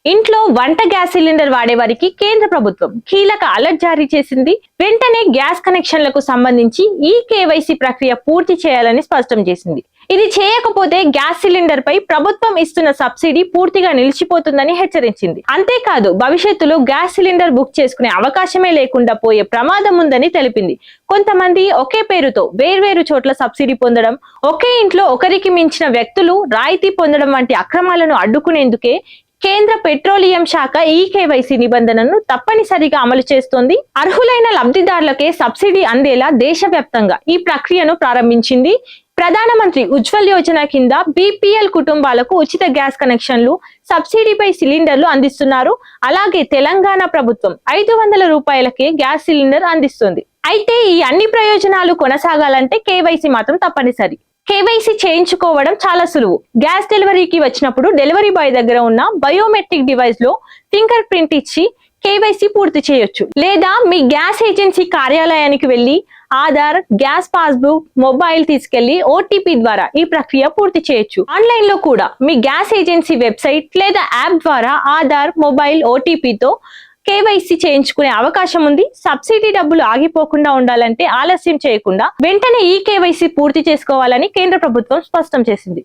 ఇంట్లో వంట gas cylinder వాడే వారికి కేంద్ర ప్రభుత్వం కీలక అలర్ట్ జారీ చేసింది. వెంటనే గ్యాస్ కనెక్షన్లకు సంబంధించి ఈ కేవైసీ ప్రక్రియ పూర్తి చేయాలని స్పష్టం చేసింది. ఇది చేయకపోతే గ్యాస్ సిలిండర్ పై ప్రభుత్వం ఇస్తున్న సబ్సిడీ పూర్తిగా నిలిచిపోతుందని హెచ్చరించింది. అంతేకాదు భవిష్యత్తులో గ్యాస్ సిలిండర్ బుక్ చేసుకునే అవకాశమే లేకుండా పోయే ప్రమాదం ఉందని తెలిపింది. కొంతమంది ఒకే పేరుతో వేర్వేరు చోట్ల సబ్సిడీ పొందడం, ఒకే ఇంట్లో ఒకరికి మించిన వ్యక్తులు రాయితీ పొందడం వంటి అక్రమాలను అడ్డుకునేందుకే కేంద్ర పెట్రోలియం శాఖ ఈ కేవైసీ నిబంధనను తప్పనిసరిగా అమలు చేస్తోంది. అర్హులైన లబ్ధిదారులకే సబ్సిడీ అందేలా దేశవ్యాప్తంగా ఈ ప్రక్రియను ప్రారంభించింది. ప్రధానమంత్రి ఉజ్వల్ యోజన కింద బీపీఎల్ కుటుంబాలకు ఉచిత గ్యాస్ కనెక్షన్లు, సబ్సిడీపై సిలిండర్లు అందిస్తున్నారు. అలాగే తెలంగాణ ప్రభుత్వం 500 రూపాయలకే గ్యాస్ సిలిండర్ అందిస్తుంది. అయితే ఈ అన్ని ప్రయోజనాలు కొనసాగాలంటే కేవైసీ మాత్రం తప్పనిసరి. కేవైసీ చేయించుకోవడం చాలా సులువు. గ్యాస్ డెలివరీకి వచ్చినప్పుడు డెలివరీ బాయ్ దగ్గర ఉన్న బయోమెట్రిక్ డివైస్ లో ఫింగర్ ప్రింట్ ఇచ్చి కేవైసీ పూర్తి చేయొచ్చు. లేదా మీ గ్యాస్ ఏజెన్సీ కార్యాలయానికి వెళ్లి ఆధార్, గ్యాస్ పాస్బుక్, మొబైల్ తీసుకెళ్లి ఓటీపీ ద్వారా ఈ ప్రక్రియ పూర్తి చేయొచ్చు. ఆన్లైన్ లో కూడా మీ గ్యాస్ ఏజెన్సీ వెబ్సైట్ లేదా యాప్ ద్వారా ఆధార్, మొబైల్, ఓటీపీతో కేవైసీ చేయించుకునే అవకాశం ఉంది. సబ్సిడీ డబ్బులు ఆగిపోకుండా ఉండాలంటే ఆలస్యం చేయకుండా వెంటనే ఈ కేవైసీ పూర్తి చేసుకోవాలని కేంద్ర ప్రభుత్వం స్పష్టం చేసింది.